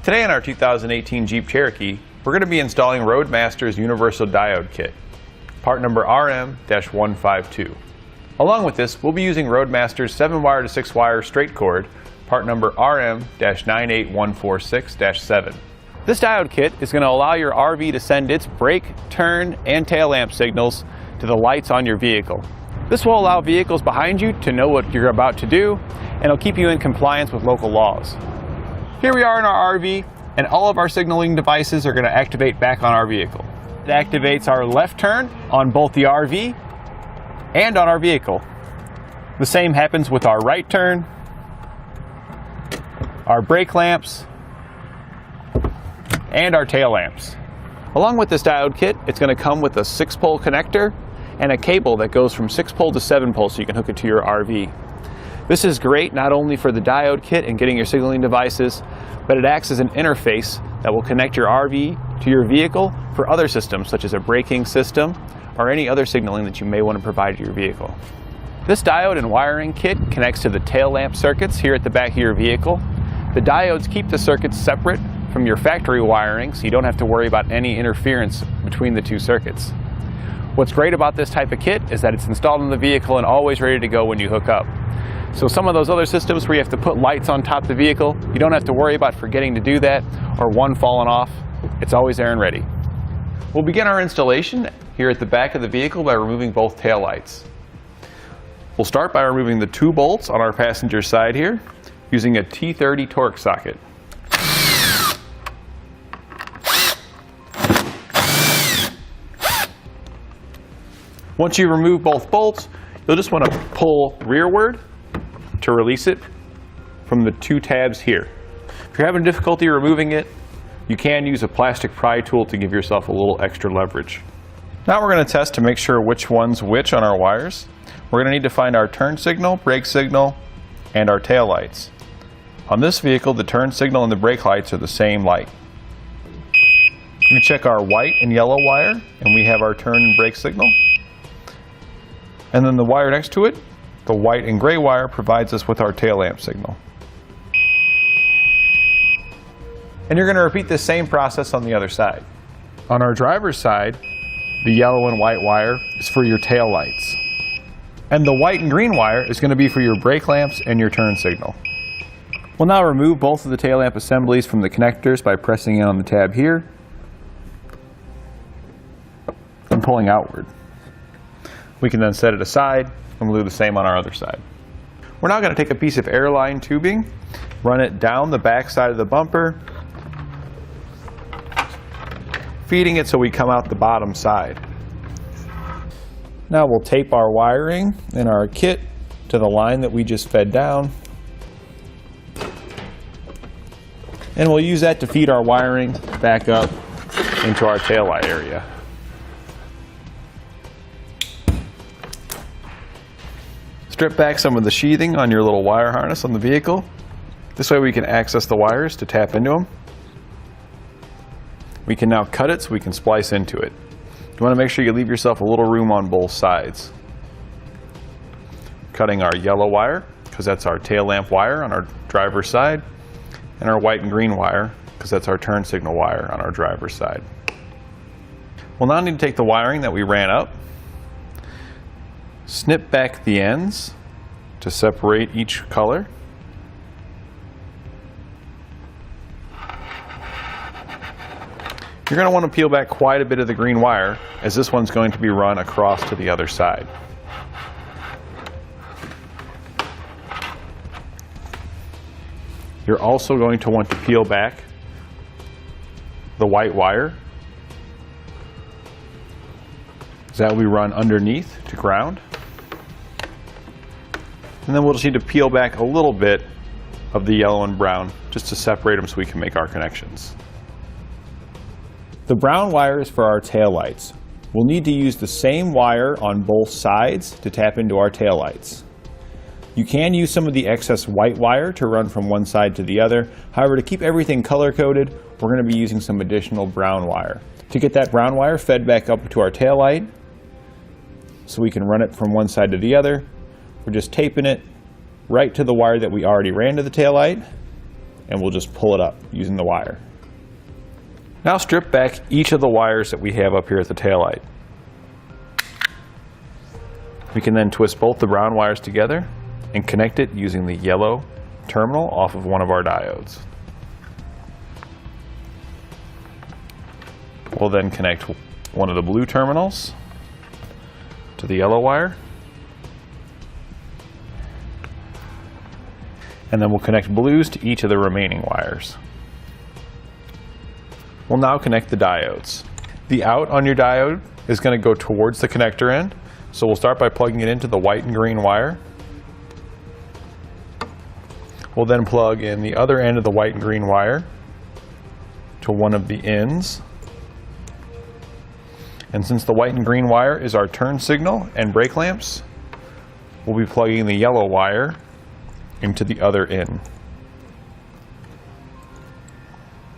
Today in our 2018 Jeep Cherokee, we're going to be installing Roadmaster's Universal Diode Kit, part number RM-152. Along with this, we'll be using Roadmaster's 7-wire to 6-wire straight cord, part number RM-98146-7. This diode kit is going to allow your RV to send its brake, turn, and tail lamp signals to the lights on your vehicle. This will allow vehicles behind you to know what you're about to do, and it'll keep you in compliance with local laws. Here we are in our RV, and all of our signaling devices are going to activate back on our vehicle. It activates our left turn on both the RV and on our vehicle. The same happens with our right turn, our brake lamps, and our tail lamps. Along with this diode kit, it's going to come with a 6-pole connector and a cable that goes from 6-pole to 7-pole so you can hook it to your RV. This is great not only for the diode kit and getting your signaling devices, but it acts as an interface that will connect your RV to your vehicle for other systems such as a braking system or any other signaling that you may want to provide to your vehicle. This diode and wiring kit connects to the tail lamp circuits here at the back of your vehicle. The diodes keep the circuits separate from your factory wiring, so you don't have to worry about any interference between the two circuits. What's great about this type of kit is that it's installed in the vehicle and always ready to go when you hook up. So some of those other systems where you have to put lights on top of the vehicle, you don't have to worry about forgetting to do that or one falling off. It's always there and ready. We'll begin our installation here at the back of the vehicle by removing both tail lights. We'll start by removing the 2 bolts on our passenger side here using a T30 torque socket. Once you remove both bolts, you'll just want to pull rearward to release it from the 2 tabs here. If you're having difficulty removing it, you can use a plastic pry tool to give yourself a little extra leverage. Now we're going to test to make sure which one's which on our wires. We're going to need to find our turn signal, brake signal, and our tail lights. On this vehicle, the turn signal and the brake lights are the same light. We're going to check our white and yellow wire, and we have our turn and brake signal. And then the wire next to it, the white and gray wire, provides us with our tail lamp signal. And you're going to repeat the same process on the other side. On our driver's side, the yellow and white wire is for your tail lights. And the white and green wire is going to be for your brake lamps and your turn signal. We'll now remove both of the tail lamp assemblies from the connectors by pressing in on the tab here and pulling outward. We can then set it aside, and we'll do the same on our other side. We're now going to take a piece of airline tubing, run it down the back side of the bumper, feeding it so we come out the bottom side. Now we'll tape our wiring in our kit to the line that we just fed down, and we'll use that to feed our wiring back up into our taillight area. Strip back some of the sheathing on your little wire harness on the vehicle. This way we can access the wires to tap into them. We can now cut it so we can splice into it. You want to make sure you leave yourself a little room on both sides. Cutting our yellow wire, because that's our tail lamp wire on our driver's side, and our white and green wire, because that's our turn signal wire on our driver's side. We'll now need to take the wiring that we ran up, snip back the ends to separate each color. You're going to want to peel back quite a bit of the green wire, as this one's going to be run across to the other side. You're also going to want to peel back the white wire, as that will be run underneath to ground. And then we'll just need to peel back a little bit of the yellow and brown just to separate them so we can make our connections. The brown wire is for our tail lights. We'll need to use the same wire on both sides to tap into our tail lights. You can use some of the excess white wire to run from one side to the other. However, to keep everything color-coded, we're going to be using some additional brown wire. To get that brown wire fed back up to our tail light, so we can run it from one side to the other, we're just taping it right to the wire that we already ran to the tail light, and we'll just pull it up using the wire. Now strip back each of the wires that we have up here at the taillight. We can then twist both the brown wires together and connect it using the yellow terminal off of one of our diodes. We'll then connect one of the blue terminals to the yellow wire, and then we'll connect blues to each of the remaining wires. We'll now connect the diodes. The out on your diode is going to go towards the connector end, so we'll start by plugging it into the white and green wire. We'll then plug in the other end of the white and green wire to one of the ends. And since the white and green wire is our turn signal and brake lamps, we'll be plugging the yellow wire into the other end.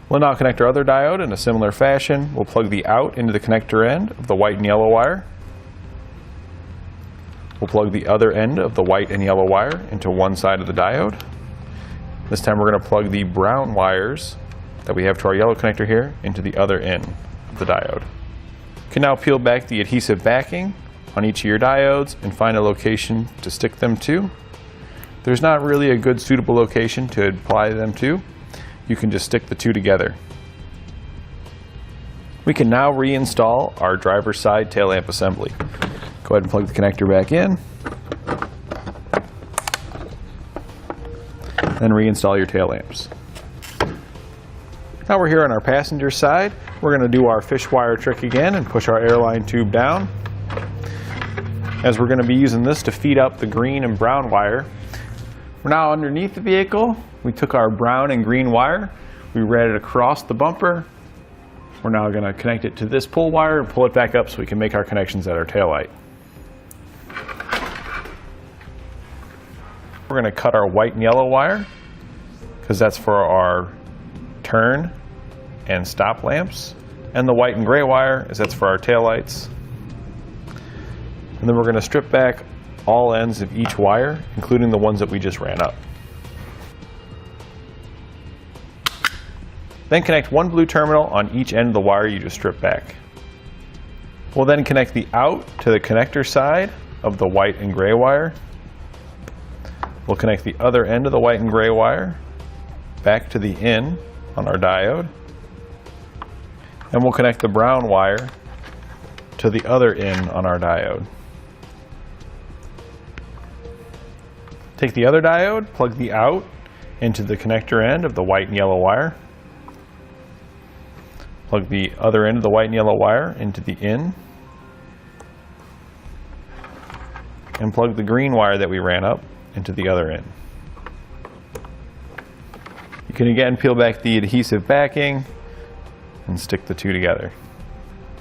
We'll now connect our other diode in a similar fashion. We'll plug the out into the connector end of the white and yellow wire. We'll plug the other end of the white and yellow wire into one side of the diode. This time we're going to plug the brown wires that we have to our yellow connector here into the other end of the diode. You can now peel back the adhesive backing on each of your diodes and find a location to stick them to. There's not really a good suitable location to apply them to. You can just stick the two together. We can now reinstall our driver's side tail lamp assembly. Go ahead and plug the connector back in, then reinstall your tail lamps. Now we're here on our passenger side. We're going to do our fish wire trick again and push our airline tube down. As we're going to be using this to feed up the green and brown wire. We're now underneath the vehicle. We took our brown and green wire, we ran it across the bumper. We're now going to connect it to this pull wire and pull it back up so we can make our connections at our taillight. We're going to cut our white and yellow wire because that's for our turn and stop lamps, and the white and gray wire is that's for our taillights. And then we're going to strip back all ends of each wire, including the ones that we just ran up. Then connect one blue terminal on each end of the wire you just stripped back. We'll then connect the out to the connector side of the white and gray wire. We'll connect the other end of the white and gray wire back to the in on our diode. And we'll connect the brown wire to the other in on our diode. Take the other diode, plug the out into the connector end of the white and yellow wire. Plug the other end of the white and yellow wire into the in. And plug the green wire that we ran up into the other end. You can again peel back the adhesive backing and stick the two together.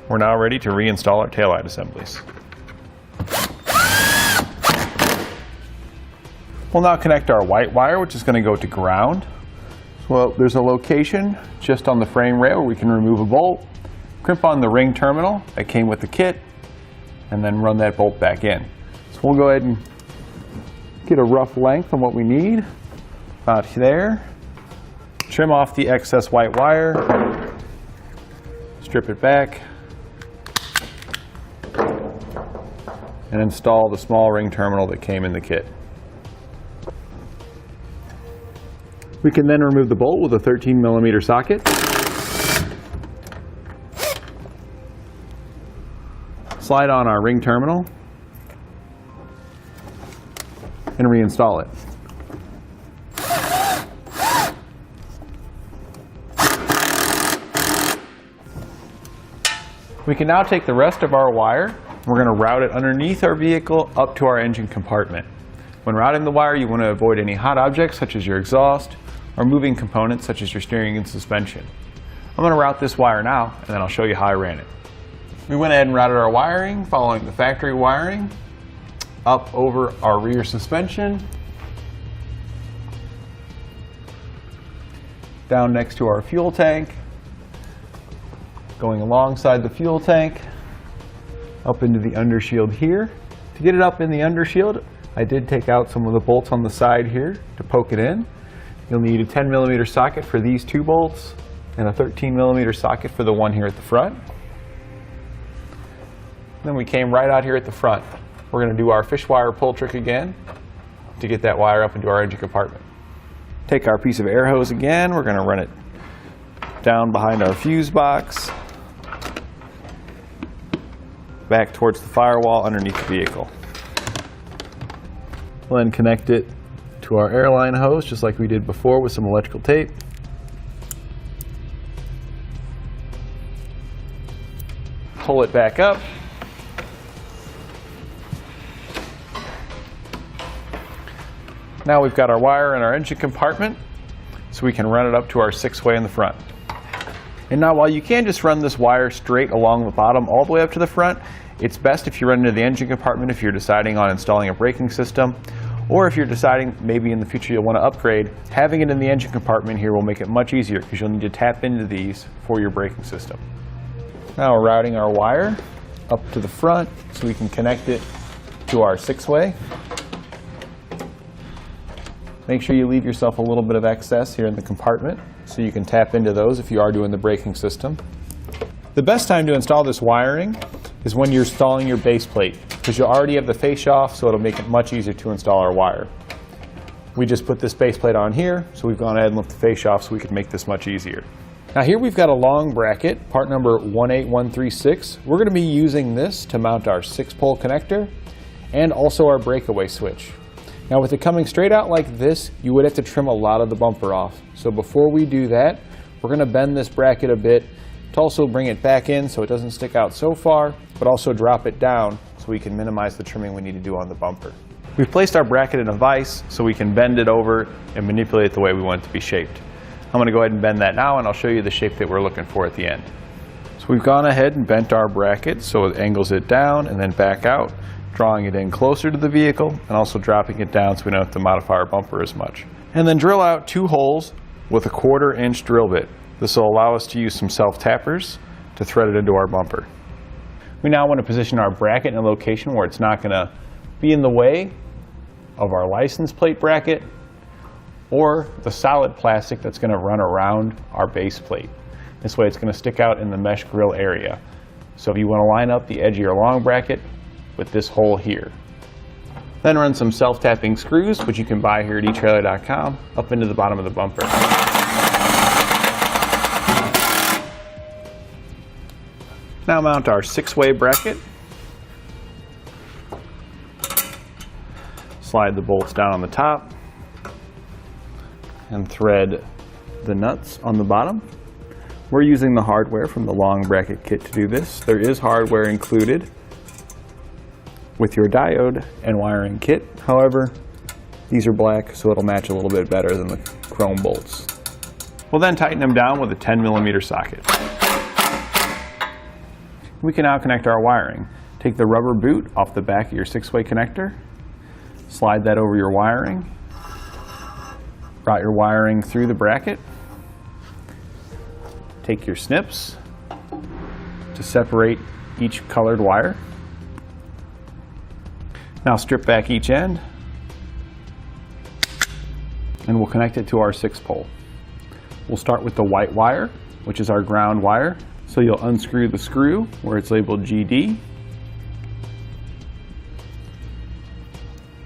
We're now ready to reinstall our taillight assemblies. We'll now connect our white wire, which is going to go to ground. Well, there's a location just on the frame rail where we can remove a bolt, crimp on the ring terminal that came with the kit, and then run that bolt back in. So we'll go ahead and get a rough length on what we need, about there. Trim off the excess white wire, strip it back, and install the small ring terminal that came in the kit. We can then remove the bolt with a 13mm socket. Slide on our ring terminal and reinstall it. We can now take the rest of our wire. We're going to route it underneath our vehicle up to our engine compartment. When routing the wire, you want to avoid any hot objects such as your exhaust or moving components such as your steering and suspension. I'm going to route this wire now, and then I'll show you how I ran it. We went ahead and routed our wiring following the factory wiring up over our rear suspension, down next to our fuel tank, going alongside the fuel tank, up into the undershield here. To get it up in the undershield, I did take out some of the bolts on the side here to poke it in. You'll need a 10mm socket for these 2 bolts and a 13mm socket for the one here at the front. Then we came right out here at the front. We're going to do our fish wire pull trick again to get that wire up into our engine compartment. Take our piece of air hose again, we're going to run it down behind our fuse box, back towards the firewall underneath the vehicle. We'll then connect it to our airline hose just like we did before with some electrical tape. Pull it back up. Now we've got our wire in our engine compartment, so we can run it up to our 6-way in the front. And now while you can just run this wire straight along the bottom all the way up to the front, it's best if you run into the engine compartment if you're deciding on installing a braking system, or if you're deciding maybe in the future you'll want to upgrade. Having it in the engine compartment here will make it much easier because you'll need to tap into these for your braking system. Now we're routing our wire up to the front so we can connect it to our 6-way. Make sure you leave yourself a little bit of excess here in the compartment so you can tap into those if you are doing the braking system. The best time to install this wiring is when you're installing your base plate, because you'll already have the fascia off, so it'll make it much easier to install our wire. We just put this base plate on here, so we've gone ahead and lifted the fascia off so we can make this much easier. Now here we've got a long bracket, part number 18136. We're going to be using this to mount our 6-pole connector and also our breakaway switch. Now with it coming straight out like this, you would have to trim a lot of the bumper off. So before we do that, we're going to bend this bracket a bit to also bring it back in so it doesn't stick out so far, but also drop it down so we can minimize the trimming we need to do on the bumper. We've placed our bracket in a vise so we can bend it over and manipulate it the way we want it to be shaped. I'm going to go ahead and bend that now, and I'll show you the shape that we're looking for at the end. So we've gone ahead and bent our bracket so it angles it down and then back out, drawing it in closer to the vehicle and also dropping it down so we don't have to modify our bumper as much. And then drill out 2 holes with a 1/4 inch drill bit. This will allow us to use some self-tappers to thread it into our bumper. We now want to position our bracket in a location where it's not going to be in the way of our license plate bracket or the solid plastic that's going to run around our base plate. This way it's going to stick out in the mesh grill area. So if you want to line up the edge of your long bracket with this hole here. Then run some self-tapping screws, which you can buy here at eTrailer.com, up into the bottom of the bumper. Now mount our 6-way bracket. Slide the bolts down on the top and thread the nuts on the bottom. We're using the hardware from the long bracket kit to do this. There is hardware included with your diode and wiring kit. However, these are black, so it'll match a little bit better than the chrome bolts. We'll then tighten them down with a 10mm socket. We can now connect our wiring. Take the rubber boot off the back of your 6-way connector, slide that over your wiring, route your wiring through the bracket, take your snips to separate each colored wire. Now strip back each end and we'll connect it to our 6-pole. We'll start with the white wire, which is our ground wire. So you'll unscrew the screw where it's labeled GD,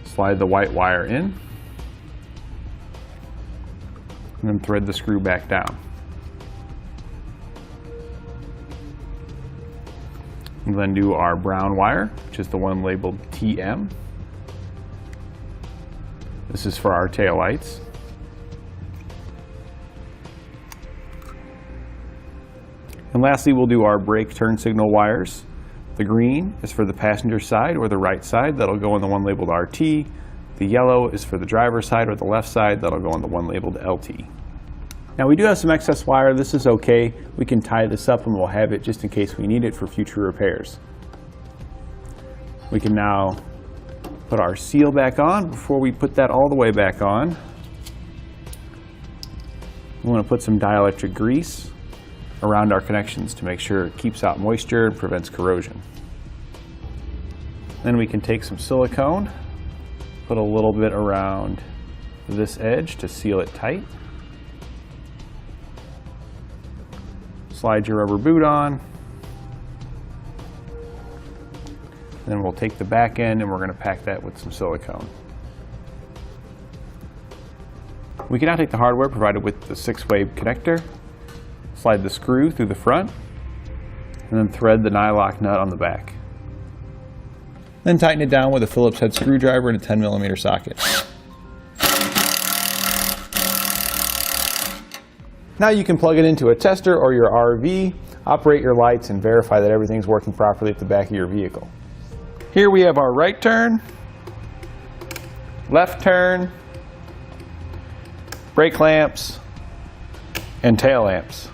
slide the white wire in, and then thread the screw back down. We'll then do our brown wire, which is the one labeled TM. This is for our taillights. And lastly, we'll do our brake turn signal wires. The green is for the passenger side or the right side. That'll go on the one labeled RT. The yellow is for the driver's side or the left side. That'll go on the one labeled LT. Now we do have some excess wire. This is okay. We can tie this up and we'll have it just in case we need it for future repairs. We can now put our seal back on. Before we put that all the way back on, we want to put some dielectric grease around our connections to make sure it keeps out moisture and prevents corrosion. Then we can take some silicone, put a little bit around this edge to seal it tight. Slide your rubber boot on. Then we'll take the back end and we're going to pack that with some silicone. We can now take the hardware provided with the 6-way connector, slide the screw through the front, and then thread the nylock nut on the back. Then tighten it down with a Phillips head screwdriver and a 10mm socket. Now you can plug it into a tester or your RV, operate your lights, and verify that everything's working properly at the back of your vehicle. Here we have our right turn, left turn, brake lamps, and tail lamps.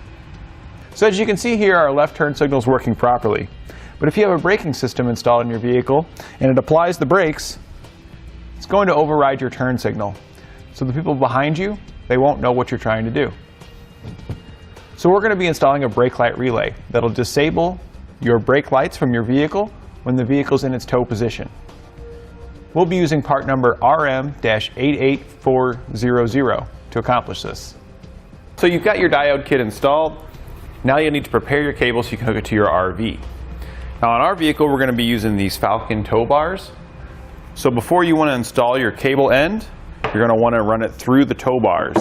So as you can see here, our left turn signal is working properly. But if you have a braking system installed in your vehicle and it applies the brakes, it's going to override your turn signal. So the people behind you, they won't know what you're trying to do. So we're going to be installing a brake light relay that'll disable your brake lights from your vehicle when the vehicle's in its tow position. We'll be using part number RM-88400 to accomplish this. So you've got your diode kit installed. Now you need to prepare your cable so you can hook it to your RV. Now on our vehicle we're going to be using these Falcon tow bars. So before you want to install your cable end, you're going to want to run it through the tow bars.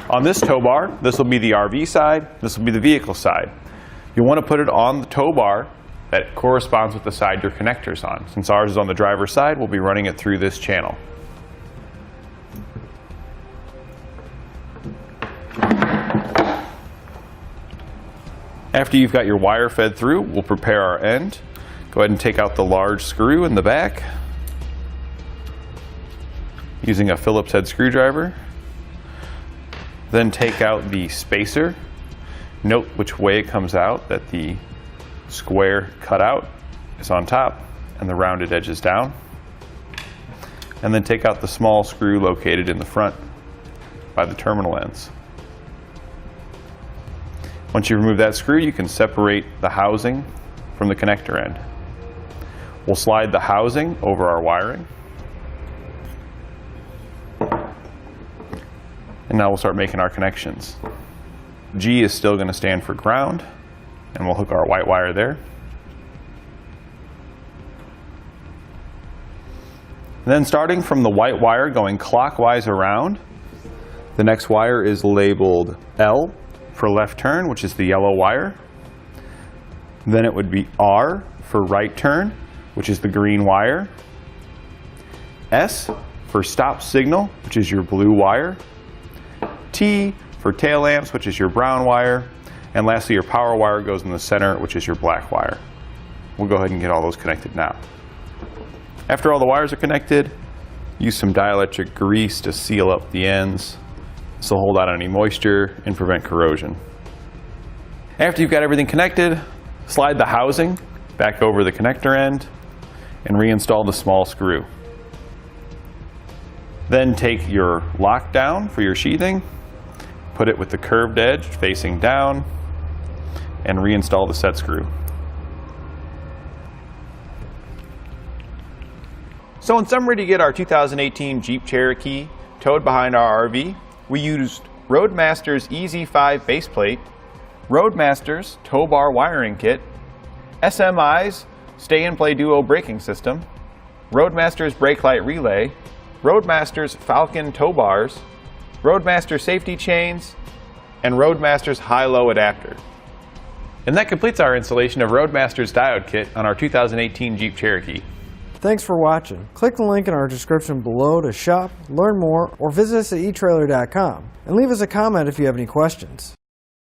On this tow bar, this will be the RV side, this will be the vehicle side. You'll want to put it on the tow bar that corresponds with the side your connector's on. Since ours is on the driver's side, we'll be running it through this channel. After you've got your wire fed through, we'll prepare our end. Go ahead and take out the large screw in the back using a Phillips head screwdriver. Then take out the spacer. Note which way it comes out, that the square cutout is on top and the rounded edge is down. And then take out the small screw located in the front by the terminal ends. Once you remove that screw, you can separate the housing from the connector end. We'll slide the housing over our wiring. And now we'll start making our connections. G is still going to stand for ground, and we'll hook our white wire there. And then starting from the white wire going clockwise around, the next wire is labeled L for left turn, which is the yellow wire. Then it would be R for right turn, which is the green wire. S for stop signal, which is your blue wire. T for tail lamps, which is your brown wire. And lastly, your power wire goes in the center, which is your black wire. We'll go ahead and get all those connected now. After all the wires are connected, use some dielectric grease to seal up the ends. This will hold out any moisture and prevent corrosion. After you've got everything connected, slide the housing back over the connector end and reinstall the small screw. Then take your lock down for your sheathing, put it with the curved edge facing down, and reinstall the set screw. So in summary, to get our 2018 Jeep Cherokee towed behind our RV, we used Roadmaster's EZ5 baseplate, Roadmaster's tow bar wiring kit, SMI's stay-and-play duo braking system, Roadmaster's brake light relay, Roadmaster's Falcon tow bars, Roadmaster safety chains, and Roadmaster's high-low adapter. And that completes our installation of Roadmaster's diode kit on our 2018 Jeep Cherokee. Thanks for watching. Click the link in our description below to shop, learn more, or visit us at eTrailer.com and leave us a comment if you have any questions.